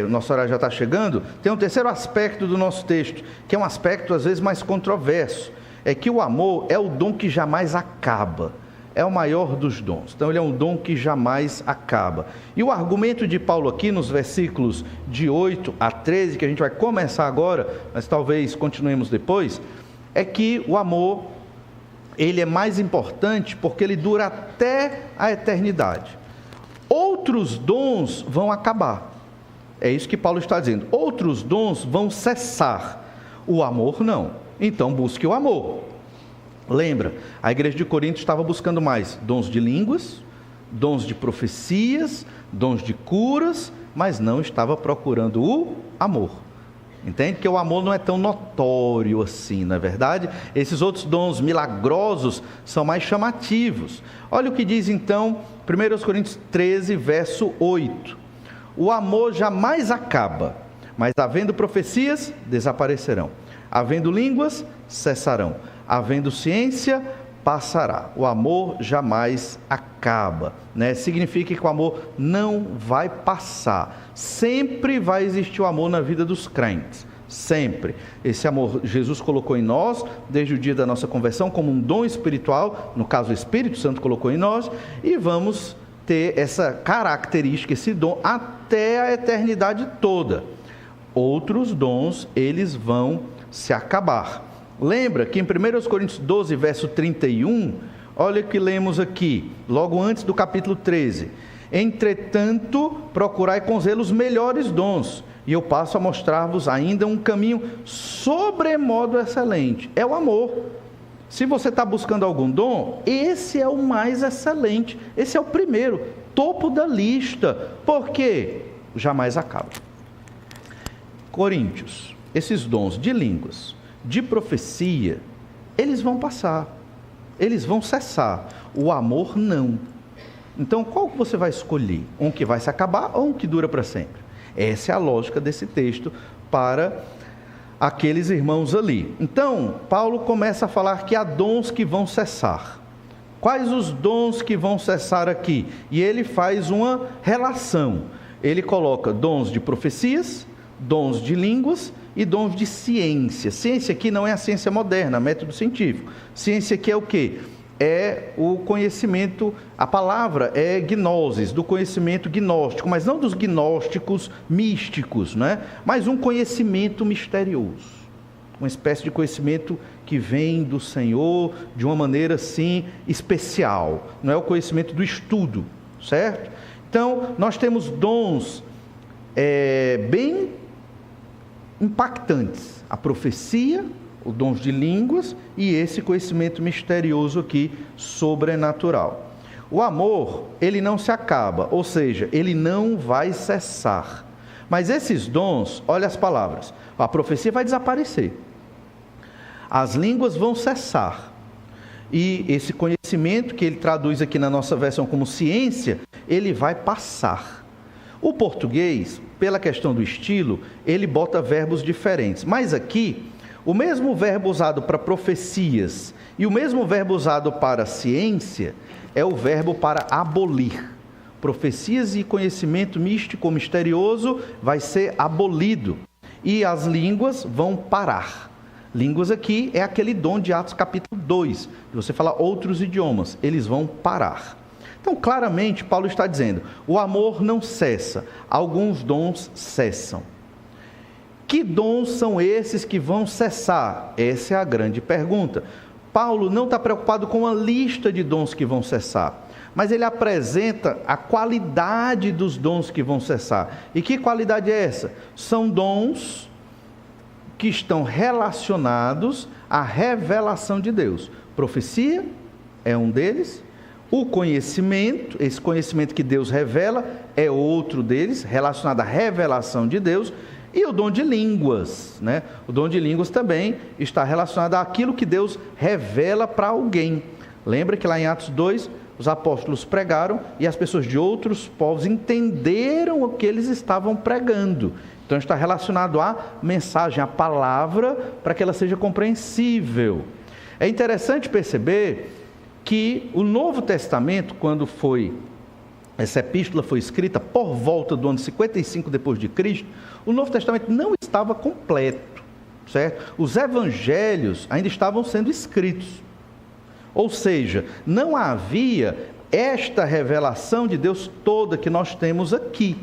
o nosso horário já está chegando, tem um terceiro aspecto do nosso texto, que é um aspecto às vezes mais controverso, é que o amor é o dom que jamais acaba, é o maior dos dons, então ele é um dom que jamais acaba. E o argumento de Paulo aqui nos versículos de 8 a 13, que a gente vai começar agora, mas talvez continuemos depois, é que o amor, ele é mais importante porque ele dura até a eternidade. Outros dons vão acabar. É isso que Paulo está dizendo. Outros dons vão cessar. O amor não. Então busque o amor. Lembra, a igreja de Corinto estava buscando mais dons de línguas, dons de profecias, dons de curas, mas não estava procurando o amor. Entende? Que o amor não é tão notório assim, não é verdade? Esses outros dons milagrosos são mais chamativos. Olha o que diz então 1 Coríntios 13, verso 8. O amor jamais acaba, Mas havendo profecias, desaparecerão. Havendo línguas, cessarão. Havendo ciência, passará. O amor jamais acaba, né? Significa que o amor não vai passar. Sempre vai existir o amor na vida dos crentes. Sempre. Esse amor Jesus colocou em nós, desde o dia da nossa conversão, como um dom espiritual, no caso o Espírito Santo colocou em nós, e vamos ter essa característica, esse dom, até a eternidade toda. Outros dons, eles vão se acabar. Lembra que em 1 Coríntios 12, verso 31, olha o que lemos aqui, logo antes do capítulo 13. Entretanto, procurai com zelo os melhores dons, e eu passo a mostrar-vos ainda um caminho sobremodo excelente. É o amor. Se você está buscando algum dom, esse é o mais excelente. Esse é o primeiro, topo da lista. Por quê? Jamais acaba. Coríntios, esses dons de línguas, de profecia, eles vão passar. Eles vão cessar. O amor não. Então, qual que você vai escolher? Um que vai se acabar ou um que dura para sempre? Essa é a lógica desse texto para aqueles irmãos ali. Então, Paulo começa a falar que há dons que vão cessar. Quais os dons que vão cessar aqui? E ele faz uma relação. Ele coloca dons de profecias, dons de línguas e dons de ciência. Ciência aqui não é a ciência moderna, método científico. Ciência aqui é o quê? É o conhecimento, a palavra é gnosis, do conhecimento gnóstico, mas não dos gnósticos místicos, né? Mas um conhecimento misterioso, uma espécie de conhecimento que vem do Senhor de uma maneira assim especial, não é o conhecimento do estudo, certo? Então, nós temos dons bem impactantes, a profecia, os dons de línguas e esse conhecimento misterioso aqui, sobrenatural. O amor, ele não se acaba, ou seja, ele não vai cessar. Mas esses dons, olha as palavras, a profecia vai desaparecer, as línguas vão cessar, e esse conhecimento que ele traduz aqui na nossa versão como ciência, ele vai passar. O português, pela questão do estilo, ele bota verbos diferentes, mas aqui o mesmo verbo usado para profecias e o mesmo verbo usado para ciência é o verbo para abolir. Profecias e conhecimento místico ou misterioso vai ser abolido e as línguas vão parar. Línguas aqui é aquele dom de Atos capítulo 2, de você falar outros idiomas, eles vão parar. Então, claramente, Paulo está dizendo, o amor não cessa, alguns dons cessam. Que dons são esses que vão cessar? Essa é a grande pergunta. Paulo não está preocupado com uma lista de dons que vão cessar, mas ele apresenta a qualidade dos dons que vão cessar. E que qualidade é essa? São dons que estão relacionados à revelação de Deus. Profecia é um deles. O conhecimento, esse conhecimento que Deus revela, é outro deles, relacionado à revelação de Deus. E o dom de línguas, né? O dom de línguas também está relacionado àquilo que Deus revela para alguém. Lembra que lá em Atos 2, os apóstolos pregaram e as pessoas de outros povos entenderam o que eles estavam pregando. Então está relacionado à mensagem, à palavra, para que ela seja compreensível. É interessante perceber que o Novo Testamento, quando essa epístola foi escrita por volta do ano 55 depois de Cristo, o Novo Testamento não estava completo, certo? Os evangelhos ainda estavam sendo escritos. Ou seja, não havia esta revelação de Deus toda que nós temos aqui.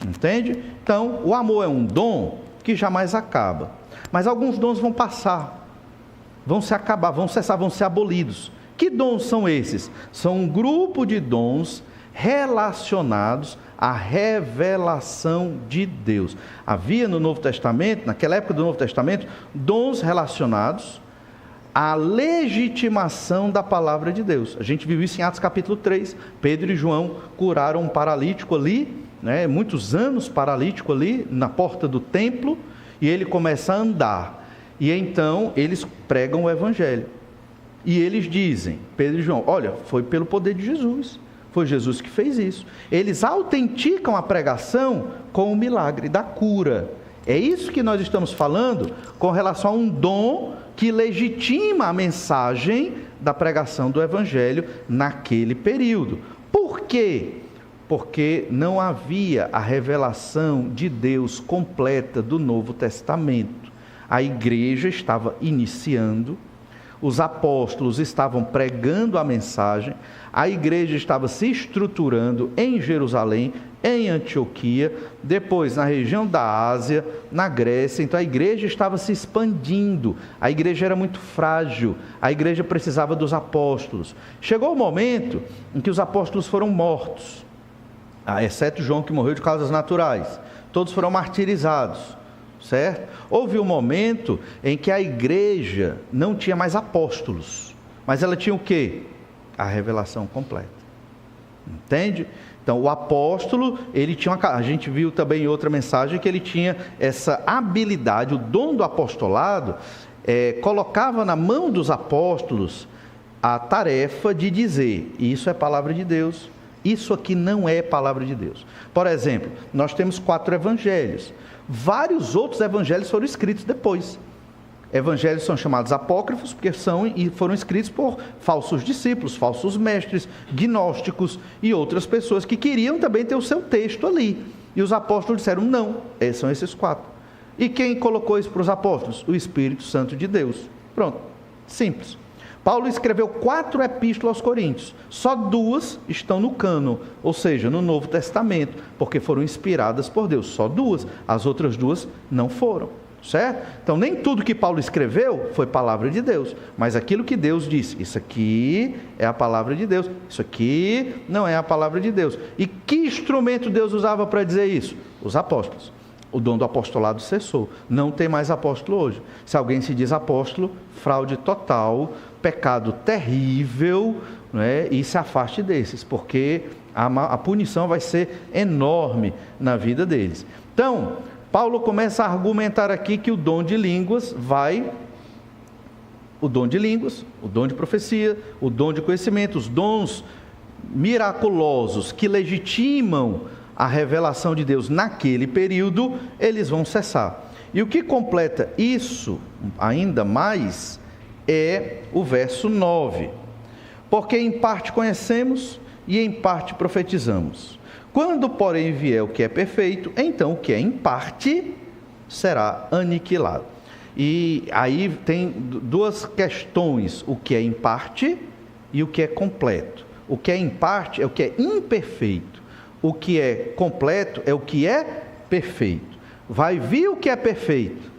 Entende? Então, o amor é um dom que jamais acaba. Mas alguns dons vão passar, vão se acabar, vão cessar, vão ser abolidos. Que dons são esses? São um grupo de dons relacionados à revelação de Deus. Havia no Novo Testamento, naquela época do Novo Testamento, dons relacionados à legitimação da palavra de Deus. A gente viu isso em Atos capítulo 3. Pedro e João curaram um paralítico ali, né, muitos anos paralítico ali, na porta do templo, e ele começa a andar. E então eles pregam o evangelho. E eles dizem, Pedro e João, olha, foi pelo poder de Jesus. Foi Jesus que fez isso. Eles autenticam a pregação com o milagre da cura. É isso que nós estamos falando com relação a um dom que legitima a mensagem da pregação do Evangelho naquele período. Por quê? Porque não havia a revelação de Deus completa do Novo Testamento. A igreja estava iniciando, os apóstolos estavam pregando a mensagem, a igreja estava se estruturando em Jerusalém, em Antioquia, depois na região da Ásia, na Grécia. Então a igreja estava se expandindo, a igreja era muito frágil, a igreja precisava dos apóstolos. Chegou o momento em que os apóstolos foram mortos, exceto João, que morreu de causas naturais. Todos foram martirizados, certo? Houve um momento em que a igreja não tinha mais apóstolos, mas ela tinha o quê? A revelação completa. Entende? Então, o apóstolo, ele tinha a gente viu também em outra mensagem que ele tinha essa habilidade, o dom do apostolado, colocava na mão dos apóstolos a tarefa de dizer: isso é palavra de Deus, isso aqui não é palavra de Deus. Por exemplo, nós temos 4 evangelhos. Vários outros evangelhos foram escritos depois. Evangelhos são chamados apócrifos porque foram escritos por falsos discípulos, falsos mestres, gnósticos e outras pessoas que queriam também ter o seu texto ali. E os apóstolos disseram: não, são esses 4. E quem colocou isso para os apóstolos? O Espírito Santo de Deus. Pronto, simples. Paulo escreveu 4 epístolas aos Coríntios, só 2 estão no cânon, ou seja, no Novo Testamento, porque foram inspiradas por Deus, só 2, as outras 2 não foram, certo? Então nem tudo que Paulo escreveu foi palavra de Deus, mas aquilo que Deus disse: isso aqui é a palavra de Deus, isso aqui não é a palavra de Deus. E que instrumento Deus usava para dizer isso? Os apóstolos. O dom do apostolado cessou, não tem mais apóstolo hoje. Se alguém se diz apóstolo, fraude total, pecado terrível, né? E se afaste desses, porque a punição vai ser enorme na vida deles. Então, Paulo começa a argumentar aqui que o dom de línguas o dom de profecia, o dom de conhecimento, os dons miraculosos que legitimam a revelação de Deus naquele período, eles vão cessar. E o que completa isso ainda mais é o verso 9. Porque em parte conhecemos e em parte profetizamos. Quando, porém, vier o que é perfeito, então o que é em parte será aniquilado. E aí tem 2 questões: o que é em parte e o que é completo. O que é em parte é o que é imperfeito. O que é completo é o que é perfeito. Vai vir o que é perfeito,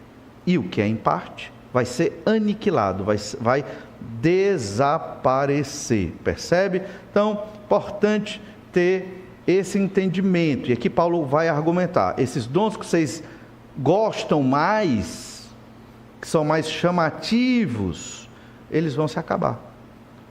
e o que é em parte vai ser aniquilado, vai desaparecer. Percebe? Então, importante ter esse entendimento. E aqui Paulo vai argumentar: esses dons que vocês gostam mais, que são mais chamativos, eles vão se acabar.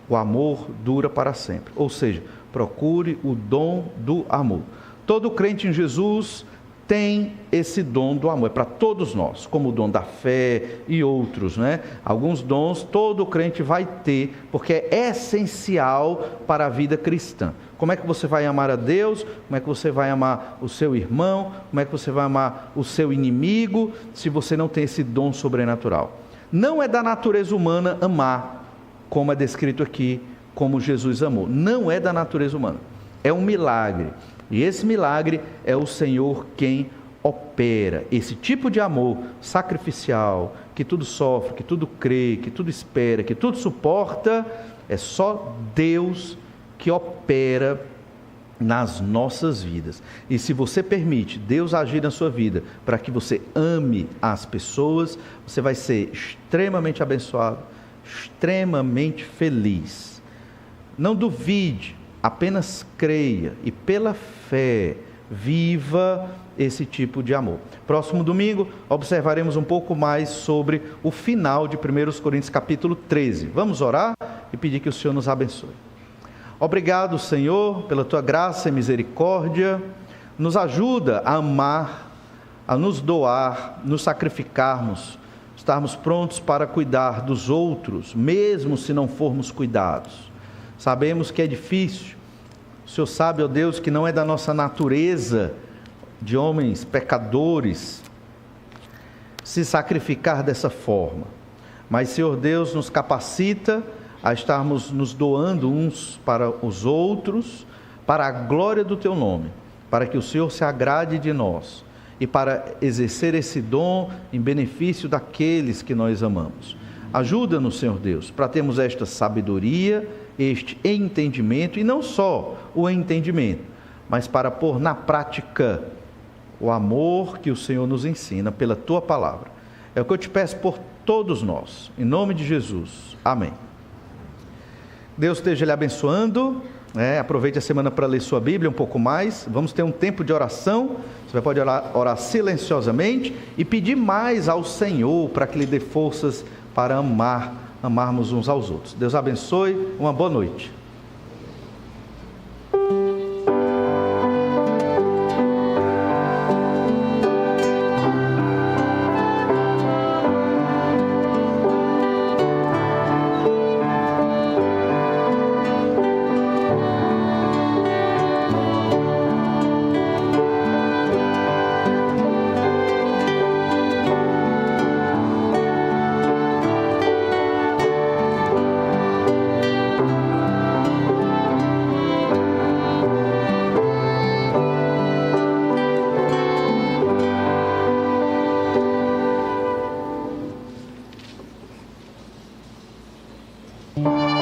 O amor dura para sempre. Ou seja, procure o dom do amor. Todo crente em Jesus tem esse dom do amor, é para todos nós, como o dom da fé e outros, né? Alguns dons todo crente vai ter, porque é essencial para a vida cristã. Como é que você vai amar a Deus? Como é que você vai amar o seu irmão? Como é que você vai amar o seu inimigo, se você não tem esse dom sobrenatural? Não é da natureza humana amar, como é descrito aqui, como Jesus amou. Não é da natureza humana, é um milagre. E esse milagre é o Senhor quem opera. Esse tipo de amor sacrificial, que tudo sofre, que tudo crê, que tudo espera, que tudo suporta, é só Deus que opera nas nossas vidas. E se você permite Deus agir na sua vida para que você ame as pessoas, você vai ser extremamente abençoado, extremamente feliz. Não duvide, apenas creia e pela fé viva esse tipo de amor. Próximo domingo observaremos um pouco mais sobre o final de 1 Coríntios capítulo 13. Vamos orar e pedir que o Senhor nos abençoe. Obrigado, Senhor, pela tua graça e misericórdia. Nos ajuda a amar, a nos doar, nos sacrificarmos, estarmos prontos para cuidar dos outros, mesmo se não formos cuidados. Sabemos que é difícil. O Senhor sabe, ó Deus, que não é da nossa natureza, de homens pecadores, se sacrificar dessa forma. Mas, Senhor Deus, nos capacita a estarmos nos doando uns para os outros, para a glória do Teu nome, para que o Senhor se agrade de nós e para exercer esse dom em benefício daqueles que nós amamos. Ajuda-nos, Senhor Deus, para termos esta sabedoria, este entendimento, e não só o entendimento, mas para pôr na prática o amor que o Senhor nos ensina pela Tua palavra. É o que eu te peço por todos nós, em nome de Jesus. Amém. Deus esteja lhe abençoando. Aproveite a semana para ler sua Bíblia um pouco mais. Vamos ter um tempo de oração. Você pode orar silenciosamente e pedir mais ao Senhor para que lhe dê forças para amarmos uns aos outros. Deus abençoe. Uma boa noite. Música